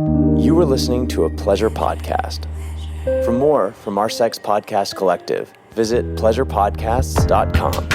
You are listening to a Pleasure podcast. For more from our Sex Podcast Collective, visit pleasurepodcasts.com.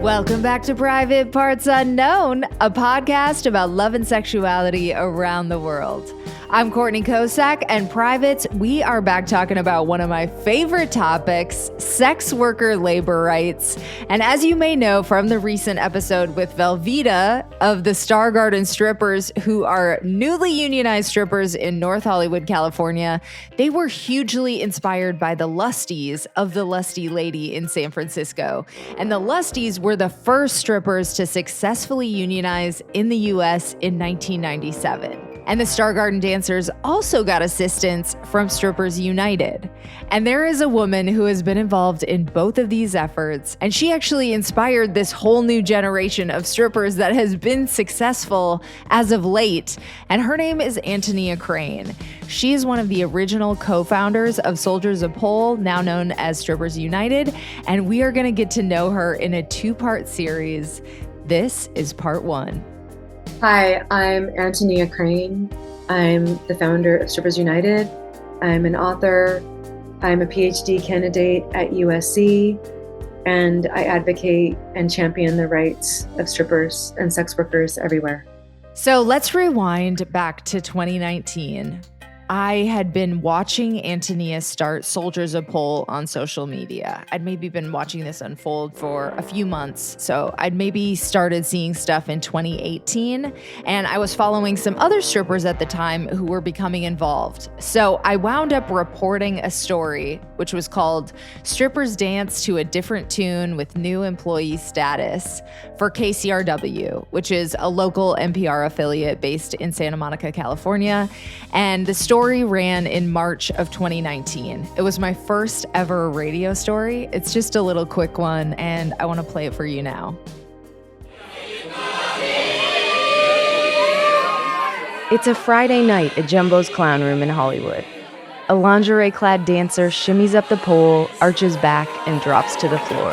Welcome back to Private Parts Unknown, a podcast about love and sexuality around the world. I'm Courtney Kocak, and privates, we are back talking about one of my favorite topics, sex worker labor rights. And as you may know from the recent episode with Velveeta of the Star Garden strippers, who are newly unionized strippers in North Hollywood, California, they were hugely inspired by the Lusties of the Lusty Lady in San Francisco. And the Lusties were the first strippers to successfully unionize in the U.S. in 1997. And the Star Garden dancers also got assistance from Strippers United. And there is a woman who has been involved in both of these efforts, and she actually inspired this whole new generation of strippers that has been successful as of late. And her name is Antonia Crane. She is one of the original co-founders of Soldiers of Pole, now known as Strippers United, and we are going to get to know her in a two-part series. This is part one. Hi, I'm Antonia Crane. I'm the founder of Strippers United. I'm an author. I'm a Ph.D. candidate at USC, and I advocate and champion the rights of strippers and sex workers everywhere. So let's rewind back to 2019. I had been watching Antonia start Soldiers of Pole on social media. I'd maybe been watching this unfold for a few months. So I'd maybe started seeing stuff in 2018, and I was following some other strippers at the time who were becoming involved. So I wound up reporting a story, which was called Strippers Dance to a Different Tune with New Employee Status for KCRW, which is a local NPR affiliate based in Santa Monica, California. And the story ran in March of 2019. It was my first ever radio story. It's just a little quick one, and I want to play it for you now. It's a Friday night at Jumbo's Clown Room in Hollywood. A lingerie-clad dancer shimmies up the pole, arches back, and drops to the floor.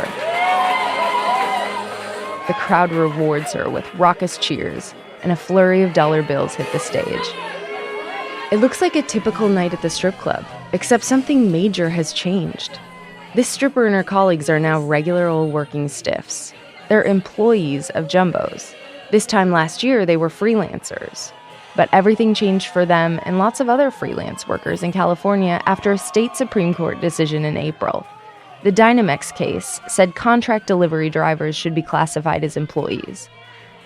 The crowd rewards her with raucous cheers, and a flurry of dollar bills hit the stage. It looks like a typical night at the strip club, except something major has changed. This stripper and her colleagues are now regular old working stiffs. They're employees of Jumbo's. This time last year, they were freelancers. But everything changed for them and lots of other freelance workers in California after a state Supreme Court decision in April. The Dynamex case said contract delivery drivers should be classified as employees.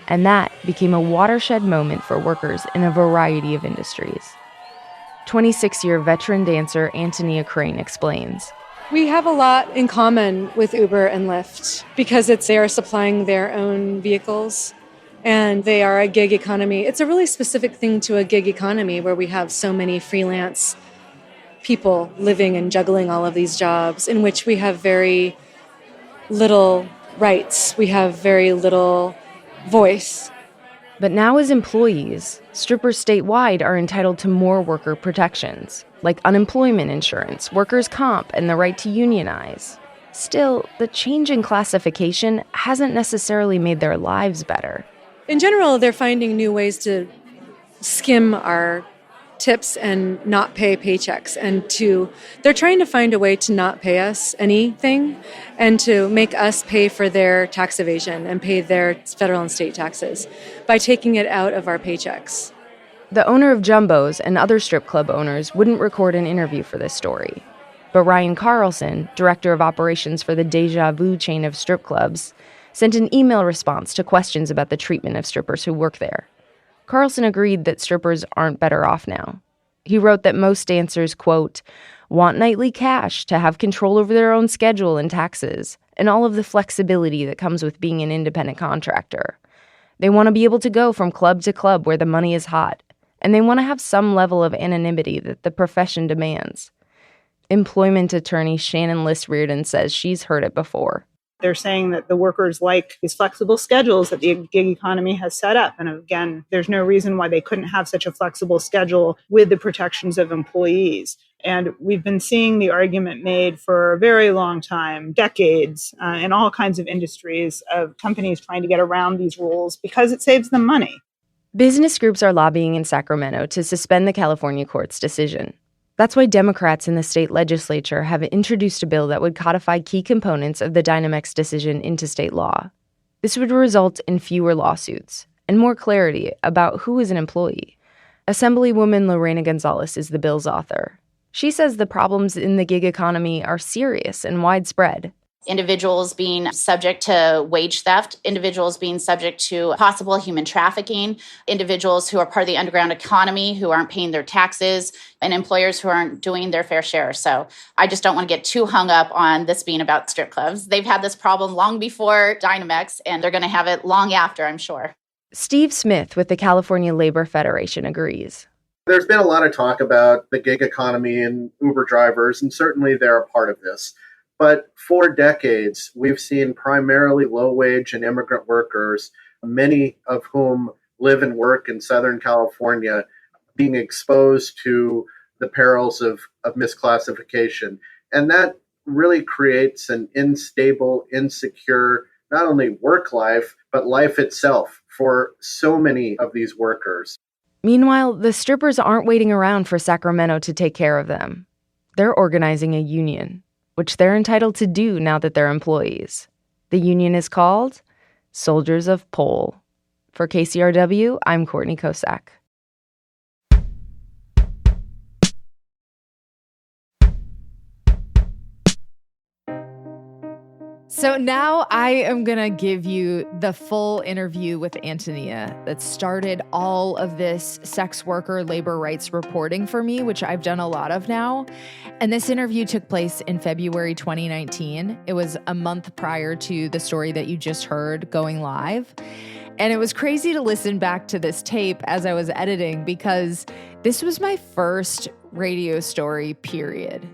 And that became a watershed moment for workers in a variety of industries. 26-year veteran dancer Antonia Crane explains. We have a lot in common with Uber and Lyft because they are supplying their own vehicles and they are a gig economy. It's a really specific thing to a gig economy where we have so many freelance people living and juggling all of these jobs in which we have very little rights. We have very little voice. But now as employees, strippers statewide are entitled to more worker protections, like unemployment insurance, workers' comp, and the right to unionize. Still, the change in classification hasn't necessarily made their lives better. In general, they're finding new ways to skim our tips and not pay paychecks, and they're trying to find a way to not pay us anything and to make us pay for their tax evasion and pay their federal and state taxes by taking it out of our paychecks. The owner of Jumbo's and other strip club owners wouldn't record an interview for this story. But Ryan Carlson, director of operations for the Deja Vu chain of strip clubs, sent an email response to questions about the treatment of strippers who work there. Carlson agreed that strippers aren't better off now. He wrote that most dancers, quote, want nightly cash to have control over their own schedule and taxes, and all of the flexibility that comes with being an independent contractor. They want to be able to go from club to club where the money is hot, and they want to have some level of anonymity that the profession demands. Employment attorney Shannon Liss-Reardon says she's heard it before. They're saying that the workers like these flexible schedules that the gig economy has set up. And again, there's no reason why they couldn't have such a flexible schedule with the protections of employees. And we've been seeing the argument made for a very long time, decades, in all kinds of industries of companies trying to get around these rules because it saves them money. Business groups are lobbying in Sacramento to suspend the California court's decision. That's why Democrats in the state legislature have introduced a bill that would codify key components of the Dynamex decision into state law. This would result in fewer lawsuits and more clarity about who is an employee. Assemblywoman Lorena Gonzalez is the bill's author. She says the problems in the gig economy are serious and widespread. Individuals being subject to wage theft, individuals being subject to possible human trafficking, individuals who are part of the underground economy who aren't paying their taxes, and employers who aren't doing their fair share. So I just don't want to get too hung up on this being about strip clubs. They've had this problem long before Dynamex, and they're going to have it long after, I'm sure. Steve Smith with the California Labor Federation agrees. There's been a lot of talk about the gig economy and Uber drivers, and certainly they're a part of this. But for decades, we've seen primarily low-wage and immigrant workers, many of whom live and work in Southern California, being exposed to the perils of misclassification. And that really creates an unstable, insecure, not only work life, but life itself for so many of these workers. Meanwhile, the strippers aren't waiting around for Sacramento to take care of them. They're organizing a union, which they're entitled to do now that they're employees. The union is called Soldiers of Pole. For KCRW, I'm Courtney Kocak. So now I am going to give you the full interview with Antonia that started all of this sex worker labor rights reporting for me, which I've done a lot of now. And this interview took place in February 2019. It was a month prior to the story that you just heard going live. And it was crazy to listen back to this tape as I was editing because this was my first radio story, period.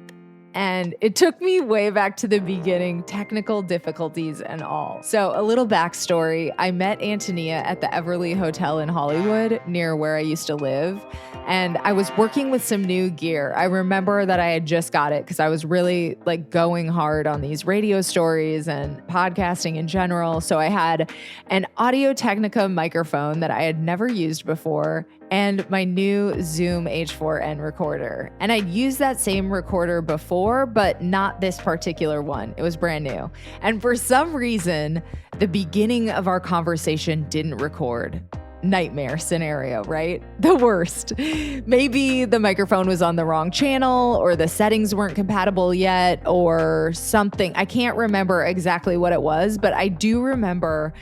And it took me way back to the beginning, technical difficulties and all. So a little backstory. I met Antonia at the Everly Hotel in Hollywood near where I used to live. And I was working with some new gear. I remember that I had just got it because I was really going hard on these radio stories and podcasting in general. So I had an Audio-Technica microphone that I had never used before and my new Zoom H4n recorder. And I'd used that same recorder before, but not this particular one. It was brand new. And for some reason, the beginning of our conversation didn't record. Nightmare scenario, right? The worst. Maybe the microphone was on the wrong channel or the settings weren't compatible yet or something. I can't remember exactly what it was, but I do remember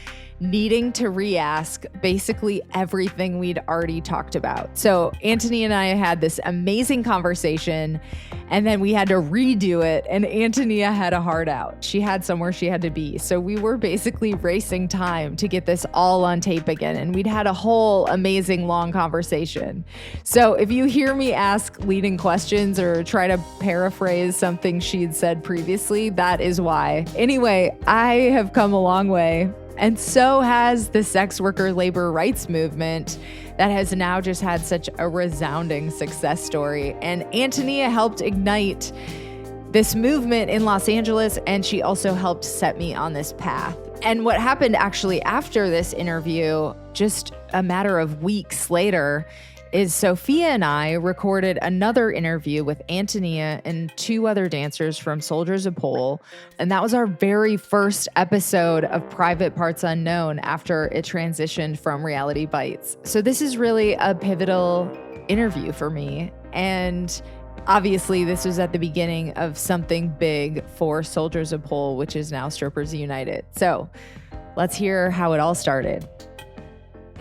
needing to re-ask basically everything we'd already talked about. So Antonia and I had this amazing conversation and then we had to redo it and Antonia had a hard out. She had somewhere she had to be. So we were basically racing time to get this all on tape again. And we'd had a whole amazing long conversation. So if you hear me ask leading questions or try to paraphrase something she'd said previously, that is why. Anyway, I have come a long way. And so has the sex worker labor rights movement that has now just had such a resounding success story. And Antonia helped ignite this movement in Los Angeles, and she also helped set me on this path. And what happened actually after this interview, just a matter of weeks later, is Sophia and I recorded another interview with Antonia and two other dancers from Soldiers of Pole. And that was our very first episode of Private Parts Unknown after it transitioned from Reality Bites. So this is really a pivotal interview for me. And obviously this was at the beginning of something big for Soldiers of Pole, which is now Strippers United. So let's hear how it all started.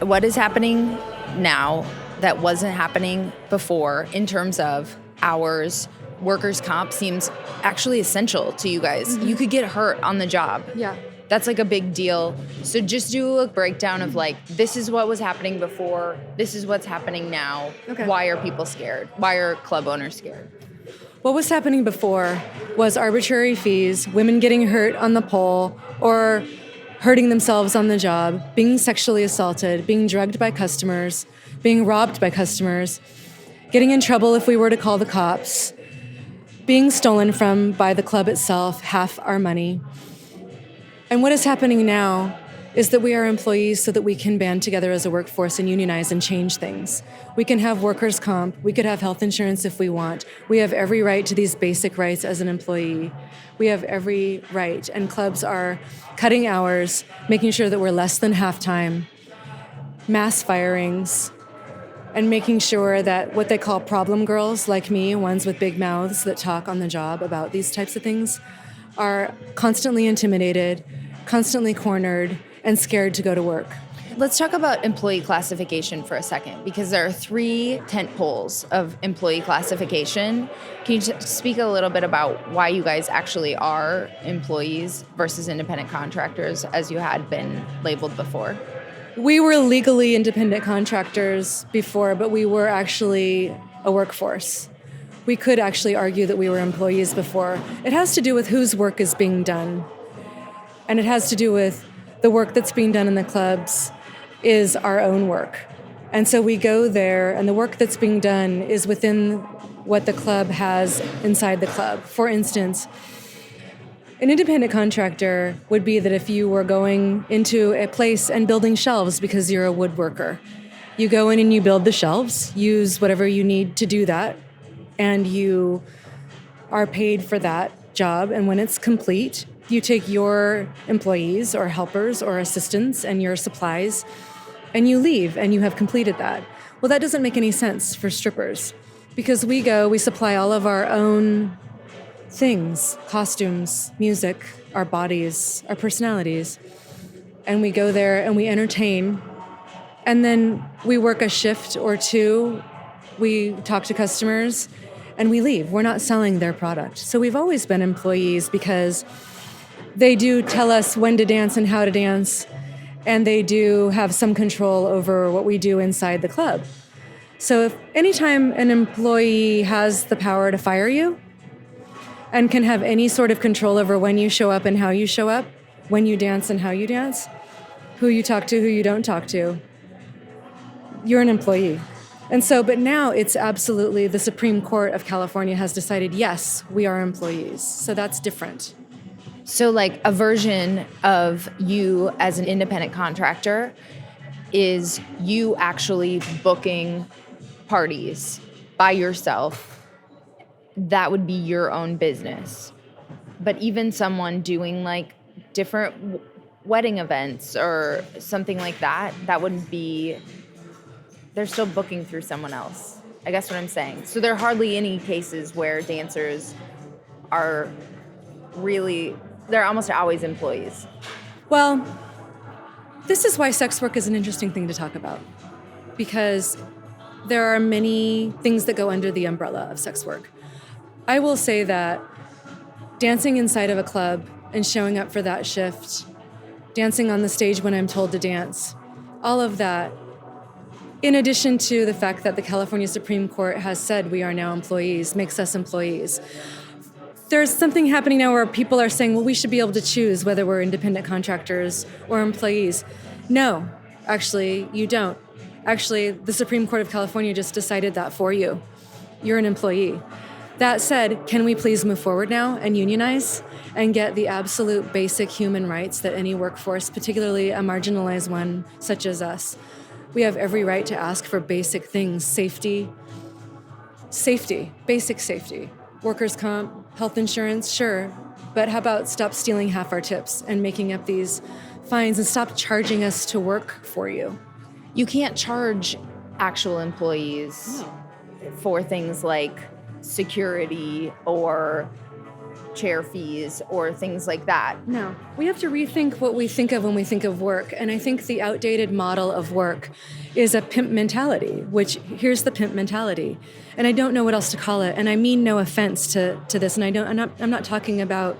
What is happening now that wasn't happening before in terms of hours? Workers' comp seems actually essential to you guys. Mm-hmm. You could get hurt on the job. Yeah. That's a big deal. So just do a breakdown of this is what was happening before, this is what's happening now. Okay. Why are people scared? Why are club owners scared? What was happening before was arbitrary fees, women getting hurt on the pole or hurting themselves on the job, being sexually assaulted, being drugged by customers, being robbed by customers, getting in trouble if we were to call the cops, being stolen from by the club itself, half our money. And what is happening now is that we are employees so that we can band together as a workforce and unionize and change things. We can have workers' comp. We could have health insurance if we want. We have every right to these basic rights as an employee. We have every right. And clubs are cutting hours, making sure that we're less than half-time, mass firings, and making sure that what they call problem girls like me, ones with big mouths that talk on the job about these types of things, are constantly intimidated, constantly cornered, and scared to go to work. Let's talk about employee classification for a second, because there are 3 tent poles of employee classification. Can you speak a little bit about why you guys actually are employees versus independent contractors, as you had been labeled before? We were legally independent contractors before, but we were actually a workforce. We could actually argue that we were employees before. It has to do with whose work is being done. And it has to do with the work that's being done in the clubs is our own work. And so we go there, and the work that's being done is within what the club has inside the club. For instance, an independent contractor would be that if you were going into a place and building shelves because you're a woodworker. You go in and you build the shelves, use whatever you need to do that, and you are paid for that job. And when it's complete, you take your employees or helpers or assistants and your supplies, and you leave, and you have completed that. Well, that doesn't make any sense for strippers, because we supply all of our own things, costumes, music, our bodies, our personalities, and we go there and we entertain, and then we work a shift or 2, we talk to customers, and we leave. We're not selling their product. So we've always been employees because they do tell us when to dance and how to dance, and they do have some control over what we do inside the club. So if anytime an employee has the power to fire you and can have any sort of control over when you show up and how you show up, when you dance and how you dance, who you talk to, who you don't talk to, you're an employee. And so, but now it's absolutely, the Supreme Court of California has decided, yes, we are employees. So that's different. So like a version of you as an independent contractor is you actually booking parties by yourself. That would be your own business. But even someone doing like different wedding events or something like that, that wouldn't be, they're still booking through someone else. I guess what I'm saying. So there are hardly any cases where dancers are really, they're almost always employees. Well, this is why sex work is an interesting thing to talk about, because there are many things that go under the umbrella of sex work. I will say that dancing inside of a club and showing up for that shift, dancing on the stage when I'm told to dance, all of that, in addition to the fact that the California Supreme Court has said we are now employees, makes us employees. There's something happening now where people are saying, well, we should be able to choose whether we're independent contractors or employees. No, actually, you don't. Actually, the Supreme Court of California just decided that for you. You're an employee. That said, can we please move forward now and unionize and get the absolute basic human rights that any workforce, particularly a marginalized one such as us, we have every right to ask for basic things, safety, basic safety. Workers' comp, health insurance, sure. But how about stop stealing half our tips and making up these fines and stop charging us to work for you? You can't charge actual employees for things like security or chair fees or things like that. No. We have to rethink what we think of when we think of work. And I think the outdated model of work is a pimp mentality, which here's the pimp mentality. And I don't know what else to call it. And I mean no offense to this. And I'm not talking about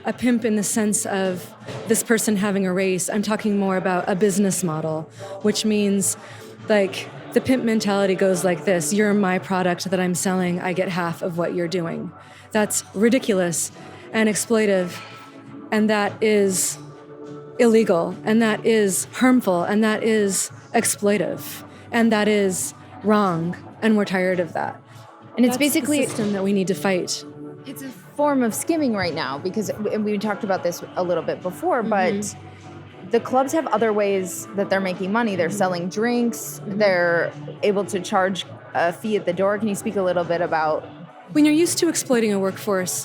a pimp in the sense of this person having a race. I'm talking more about a business model, which means like the pimp mentality goes like this. You're my product that I'm selling. I get half of what you're doing. That's ridiculous and exploitive, and that is illegal, and that is harmful, and that is exploitive, and that is wrong, and we're tired of that. And it's That's basically the system that we need to fight. It's a form of skimming right now because we talked about this a little bit before, but the clubs have other ways that they're making money. They're selling drinks. They're able to charge a fee at the door. Can you speak a little bit about... When you're used to exploiting a workforce,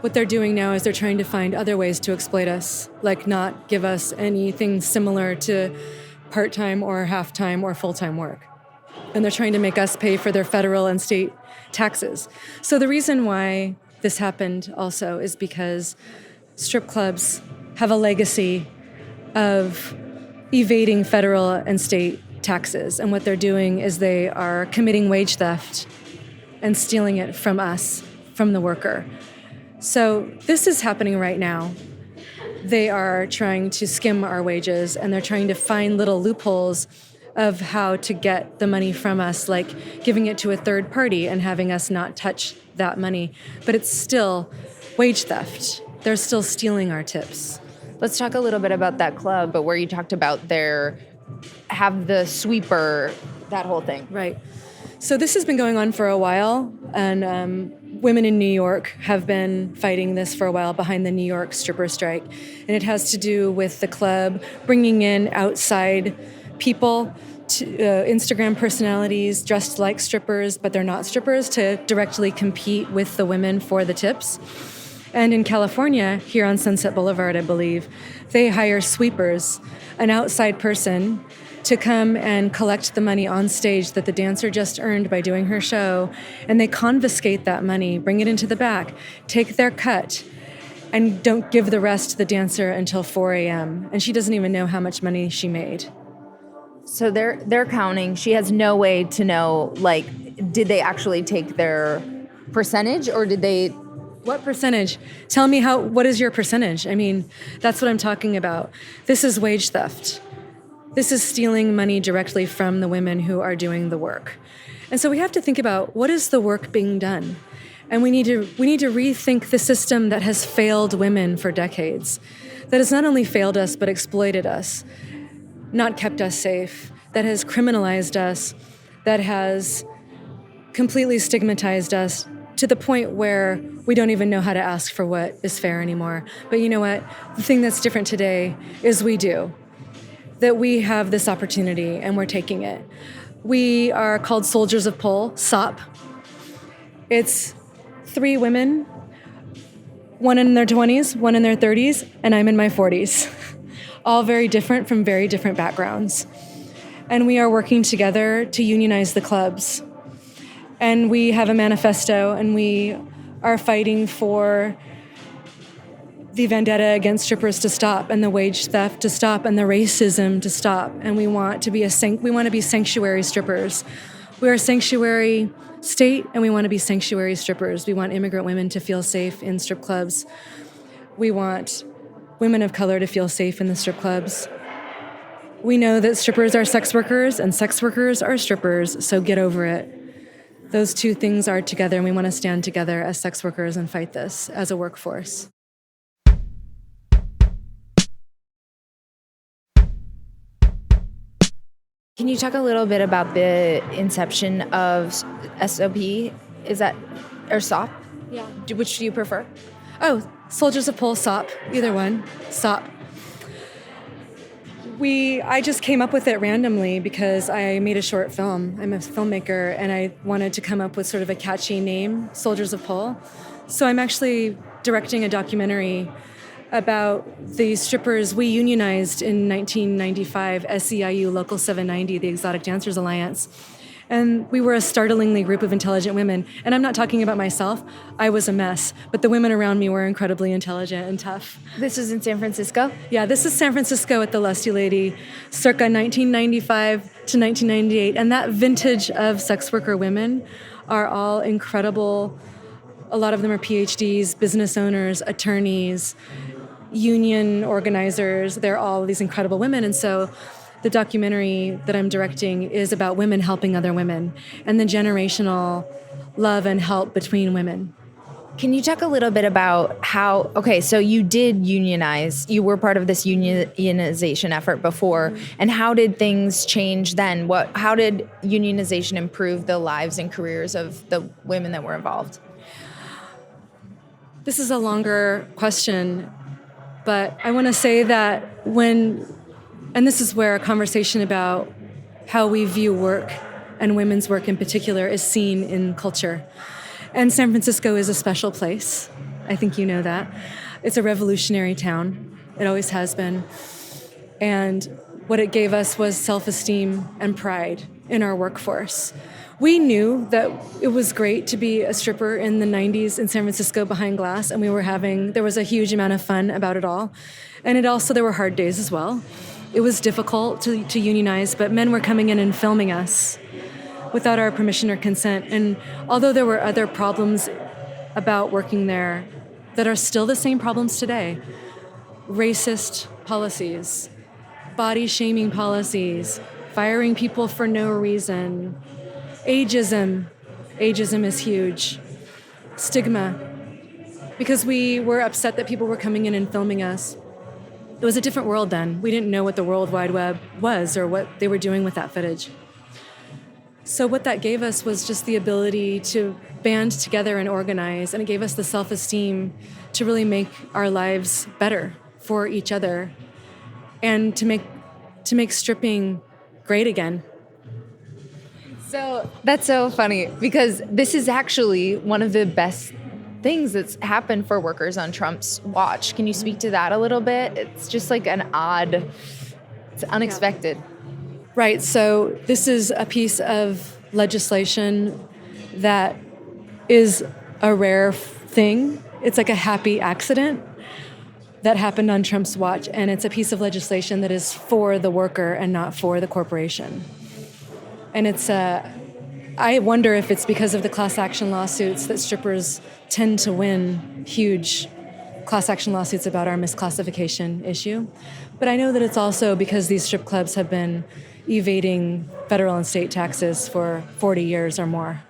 what they're doing now is they're trying to find other ways to exploit us, like not give us anything similar to part-time or half-time or full-time work. And they're trying to make us pay for their federal and state taxes. So the reason why this happened also is because strip clubs have a legacy of evading federal and state taxes. And what they're doing is they are committing wage theft and stealing it from us, from the worker. So this is happening right now. They are trying to skim our wages, and they're trying to find little loopholes of how to get the money from us, like giving it to a third party and having us not touch that money. But it's still wage theft. They're still stealing our tips. Let's talk a little bit about that club, but where you talked about have the sweeper, that whole thing. Right. So this has been going on for a while, and women in New York have been fighting this for a while behind the New York stripper strike. And it has to do with the club bringing in outside people, Instagram personalities dressed like strippers, but they're not strippers, to directly compete with the women for the tips. And in California, here on Sunset Boulevard, I believe, they hire sweepers, an outside person, to come and collect the money on stage that the dancer just earned by doing her show. And they confiscate that money, bring it into the back, take their cut, and don't give the rest to the dancer until 4 a.m. And she doesn't even know how much money she made. So they're counting. She has no way to know, did they actually take their percentage, or did they... What percentage? Tell me what is your percentage? I mean, that's what I'm talking about. This is wage theft. This is stealing money directly from the women who are doing the work. And so we have to think about, what is the work being done? And we need to rethink the system that has failed women for decades, that has not only failed us, but exploited us, not kept us safe, that has criminalized us, that has completely stigmatized us to the point where we don't even know how to ask for what is fair anymore. But you know what? The thing that's different today is we do. That we have this opportunity and we're taking it. We are called Soldiers of Pole, SOP. It's 3 women, one in their 20s, one in their 30s, and I'm in my 40s. All very different from very different backgrounds. And we are working together to unionize the clubs. And we have a manifesto, and we are fighting for the vendetta against strippers to stop, and the wage theft to stop, and the racism to stop. And we want to be sanctuary strippers. We're a sanctuary state, and we want to be sanctuary strippers. We want immigrant women to feel safe in strip clubs. We want women of color to feel safe in the strip clubs. We know that strippers are sex workers, and sex workers are strippers, so get over it. Those two things are together, and we want to stand together as sex workers and fight this as a workforce. Can you talk a little bit about the inception of SOP? Is that, or SOP? Yeah. Which do you prefer? Oh, Soldiers of Pole, SOP, either one, SOP. I just came up with it randomly because I made a short film. I'm a filmmaker, and I wanted to come up with sort of a catchy name, Soldiers of Pole. So I'm actually directing a documentary about the strippers we unionized in 1995, SEIU Local 790, the Exotic Dancers Alliance. And we were a startlingly group of intelligent women. And I'm not talking about myself. I was a mess. But the women around me were incredibly intelligent and tough. This is in San Francisco? Yeah, this is San Francisco at the Lusty Lady, circa 1995 to 1998. And that vintage of sex worker women are all incredible. A lot of them are PhDs, business owners, attorneys, union organizers. They're all these incredible women. And so the documentary that I'm directing is about women helping other women and the generational love and help between women. Can you talk a little bit about so you did unionize, you were part of this unionization effort before, and how did things change then? How did unionization improve the lives and careers of the women that were involved? This is a longer question, but I want to say that and this is where a conversation about how we view work and women's work in particular is seen in culture. And San Francisco is a special place. I think you know that. It's a revolutionary town. It always has been. And what it gave us was self-esteem and pride in our workforce. We knew that it was great to be a stripper in the 90s in San Francisco behind glass, and there was a huge amount of fun about it all. And there were hard days as well. It was difficult to unionize, but men were coming in and filming us without our permission or consent. And although there were other problems about working there that are still the same problems today, racist policies, body shaming policies, firing people for no reason, ageism is huge, stigma, because we were upset that people were coming in and filming us. It was a different world then. We didn't know what the World Wide Web was or what they were doing with that footage. So what that gave us was just the ability to band together and organize, and it gave us the self-esteem to really make our lives better for each other and to make stripping great again. So that's so funny because this is actually one of the best things that's happened for workers on Trump's watch. Can you speak to that a little bit? It's just like it's unexpected. Yeah. Right, so this is a piece of legislation that is a rare thing. It's like a happy accident that happened on Trump's watch, and it's a piece of legislation that is for the worker and not for the corporation. And I wonder if it's because of the class action lawsuits that strippers tend to win huge class action lawsuits about our misclassification issue. But I know that it's also because these strip clubs have been evading federal and state taxes for 40 years or more.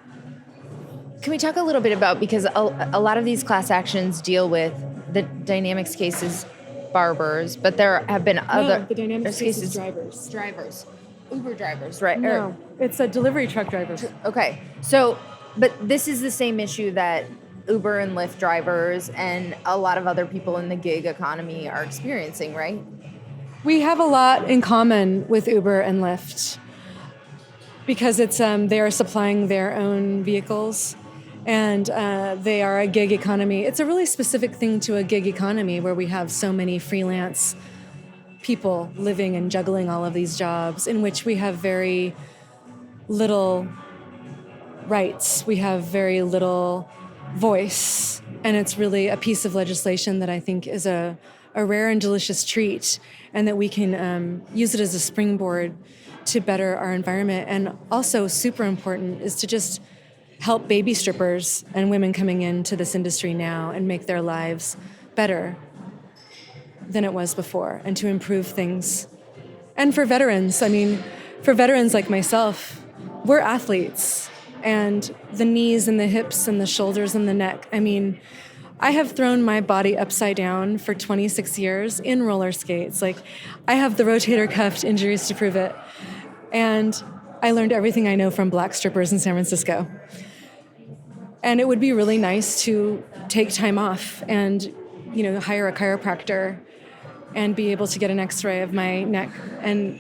Can we talk a little bit about, because a lot of these class actions deal with the Dynamics cases, barbers, but there have been other... No, the Dynamics cases drivers. Uber drivers, right? No, it's a delivery truck drivers. Okay, but this is the same issue that Uber and Lyft drivers and a lot of other people in the gig economy are experiencing, right? We have a lot in common with Uber and Lyft because they are supplying their own vehicles, and they are a gig economy. It's a really specific thing to a gig economy where we have so many freelance people living and juggling all of these jobs, in which we have very little rights. We have very little voice, and it's really a piece of legislation that I think is a rare and delicious treat, and that we can use it as a springboard to better our environment. And also super important is to just help baby strippers and women coming into this industry now and make their lives better than it was before, and to improve things. And for veterans, for veterans like myself, we're athletes, and the knees and the hips and the shoulders and the neck. I have thrown my body upside down for 26 years in roller skates. I have the rotator cuff injuries to prove it. And I learned everything I know from black strippers in San Francisco. And it would be really nice to take time off and, hire a chiropractor and be able to get an x-ray of my neck. And,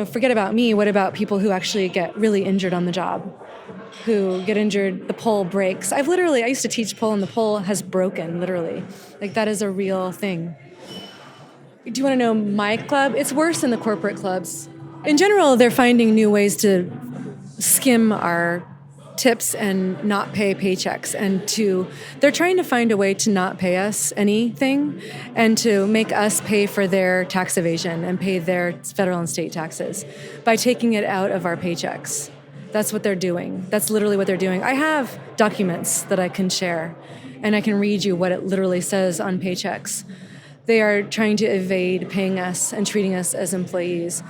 forget about me. What about people who actually get really injured on the job? Who get injured, the pole breaks. I used to teach pole, and the pole has broken, literally. That is a real thing. Do you want to know my club? It's worse than the corporate clubs. In general, they're finding new ways to skim our tips and not pay paychecks, and they're trying to find a way to not pay us anything and to make us pay for their tax evasion and pay their federal and state taxes by taking it out of our paychecks. That's what they're doing. That's literally what they're doing. I have documents that I can share, and I can read you what it literally says on paychecks. They are trying to evade paying us and treating us as employees.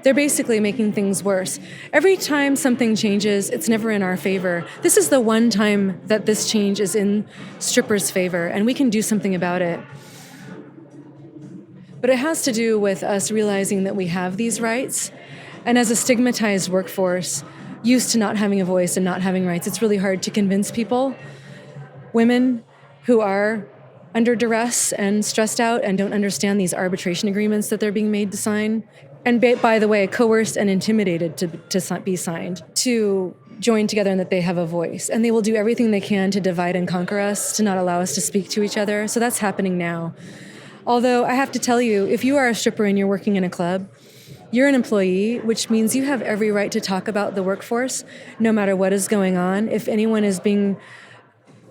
They're basically making things worse. Every time something changes, it's never in our favor. This is the one time that this change is in strippers' favor, and we can do something about it. But it has to do with us realizing that we have these rights, and as a stigmatized workforce, used to not having a voice and not having rights, it's really hard to convince people, women who are under duress and stressed out and don't understand these arbitration agreements that they're being made to sign. And by the way, coerced and intimidated to be signed, to join together and that they have a voice. And they will do everything they can to divide and conquer us, to not allow us to speak to each other. So that's happening now. Although I have to tell you, if you are a stripper and you're working in a club, you're an employee, which means you have every right to talk about the workforce, no matter what is going on. If anyone is being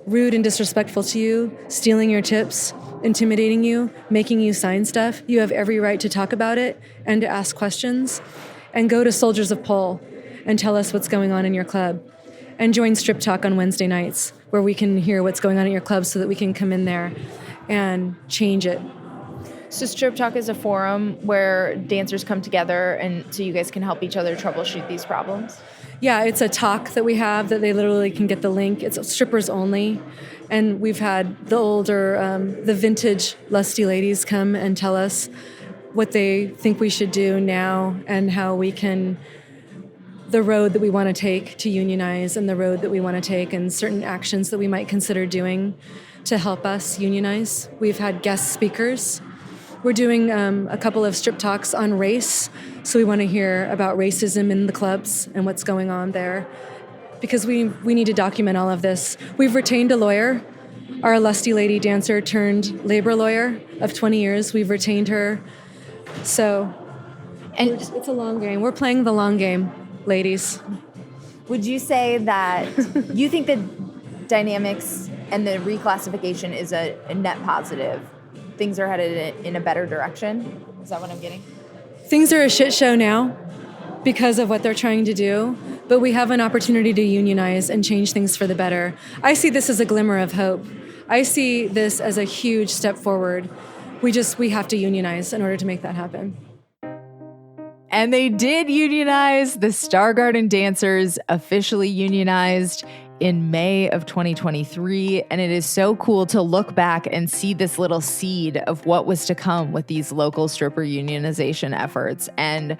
rude and disrespectful to you, stealing your tips, intimidating you, making you sign stuff, you have every right to talk about it and to ask questions. And go to Soldiers of Pole and tell us what's going on in your club. And join Strip Talk on Wednesday nights, where we can hear what's going on at your club so that we can come in there and change it. So Strip Talk is a forum where dancers come together and so you guys can help each other troubleshoot these problems? Yeah, it's a talk that we have that they literally can get the link. It's strippers only. And we've had the older, the vintage Lusty Ladies come and tell us what they think we should do now and how we can, the road that we want to take to unionize and the road that we want to take and certain actions that we might consider doing to help us unionize. We've had guest speakers. We're doing a couple of strip talks on race, so we want to hear about racism in the clubs and what's going on there, because we need to document all of this. We've retained a lawyer, our Lusty Lady dancer turned labor lawyer of 20 years. We've retained her. So, and it's a long game. We're playing the long game, ladies. Would you say that you think the dynamics and the reclassification is a net positive? Things are headed in a better direction? Is that what I'm getting? Things are a shit show now because of what they're trying to do, but we have an opportunity to unionize and change things for the better. I see this as a glimmer of hope. I see this as a huge step forward. We have to unionize in order to make that happen. And they did unionize. The Star Garden dancers officially unionized in May of 2023. And it is so cool to look back and see this little seed of what was to come with these local stripper unionization efforts. And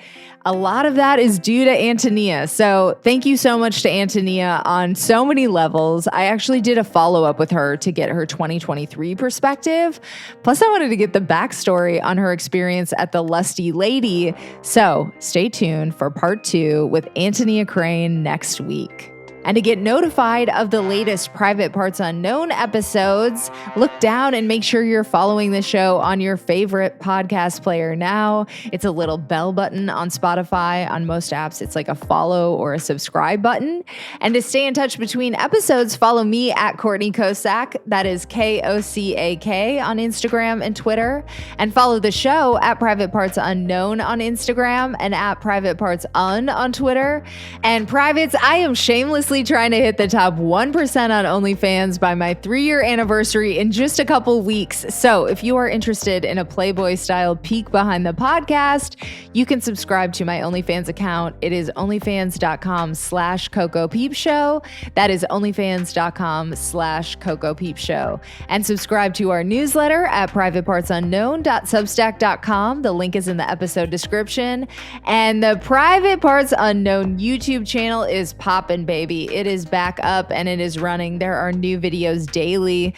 a lot of that is due to Antonia. So thank you so much to Antonia on so many levels. I actually did a follow-up with her to get her 2023 perspective. Plus, I wanted to get the backstory on her experience at the Lusty Lady. So stay tuned for part 2 with Antonia Crane next week. And to get notified of the latest Private Parts Unknown episodes, look down and make sure you're following the show on your favorite podcast player now. It's a little bell button on Spotify. On most apps, it's like a follow or a subscribe button. And to stay in touch between episodes, follow me at Courtney Kocak. That is Kocak on Instagram and Twitter. And follow the show at Private Parts Unknown on Instagram and at Private Parts Un on Twitter. And privates, I am shamelessly trying to hit the top 1% on OnlyFans by my 3-year anniversary in just a couple weeks. So if you are interested in a Playboy-style peek behind the podcast, you can subscribe to my OnlyFans account. It is onlyfans.com/CocoPeepShow. That is onlyfans.com/CocoPeepShow. And subscribe to our newsletter at privatepartsunknown.substack.com. The link is in the episode description. And the Private Parts Unknown YouTube channel is poppin', baby. It is back up and it is running. There are new videos daily.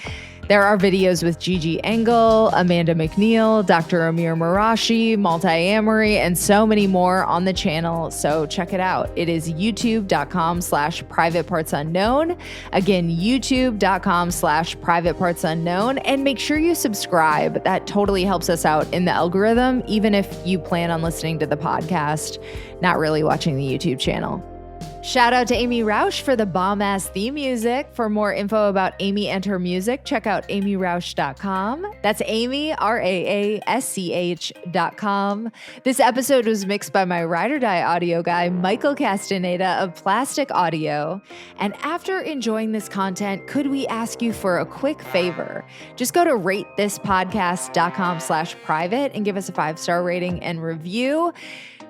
There are videos with Gigi Engel, Amanda McNeil, Dr. Amir Marashi, Multi-Amory, and so many more on the channel. So check it out. It is youtube.com/privatepartsunknown. Again, youtube.com/privatepartsunknown. And make sure you subscribe. That totally helps us out in the algorithm, even if you plan on listening to the podcast, not really watching the YouTube channel. Shout out to Amy Rausch for the bomb-ass theme music. For more info about Amy and her music, check out amyrausch.com. That's Amy, RAASCH.com. This episode was mixed by my ride or die audio guy, Michael Castaneda of Plastic Audio. And after enjoying this content, could we ask you for a quick favor? Just go to ratethispodcast.com/private and give us a 5-star rating and review.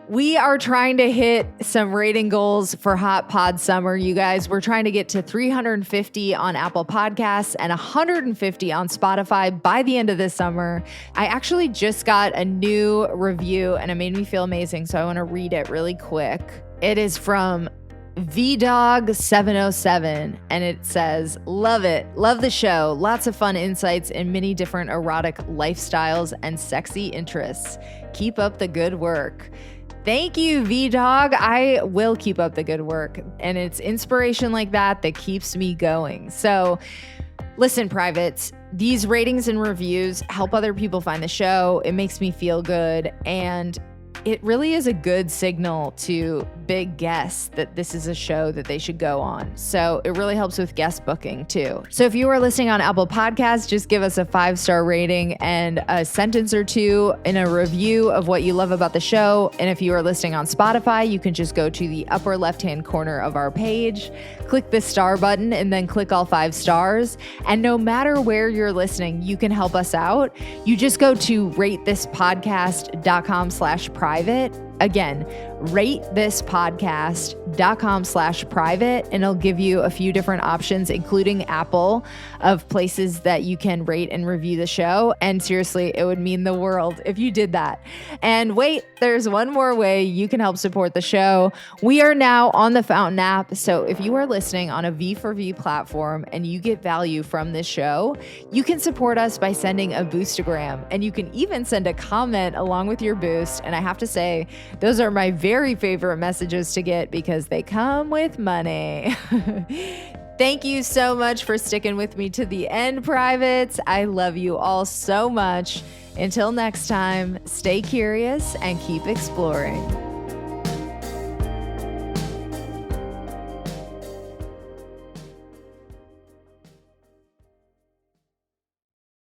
We are trying to hit some rating goals for Hot Pod Summer, you guys. We're trying to get to 350 on Apple Podcasts and 150 on Spotify by the end of this summer. I actually just got a new review and it made me feel amazing, so I want to read it really quick. It is from VDog707, and it says, love it. Love the show. Lots of fun insights in many different erotic lifestyles and sexy interests. Keep up the good work. Thank you, VDog. I will keep up the good work. And it's inspiration like that that keeps me going. So listen, privates, these ratings and reviews help other people find the show. It makes me feel good. And it really is a good signal to big guests that this is a show that they should go on. So it really helps with guest booking too. So if you are listening on Apple Podcasts, just give us a 5-star rating and a sentence or two in a review of what you love about the show. And if you are listening on Spotify, you can just go to the upper left-hand corner of our page, click the star button, and then click all 5 stars. And no matter where you're listening, you can help us out. You just go to ratethispodcast.com/private. Again, ratethispodcast.com/private, and it'll give you a few different options, including Apple, of places that you can rate and review the show. And seriously, it would mean the world if you did that. And wait, there's one more way you can help support the show. We are now on the Fountain app. So if you are listening on a V4V platform and you get value from this show, you can support us by sending a boostagram, and you can even send a comment along with your boost. And I have to say, those are my very favorite messages to get because they come with money. Thank you so much for sticking with me to the end, privates. I love you all so much. Until next time, stay curious and keep exploring.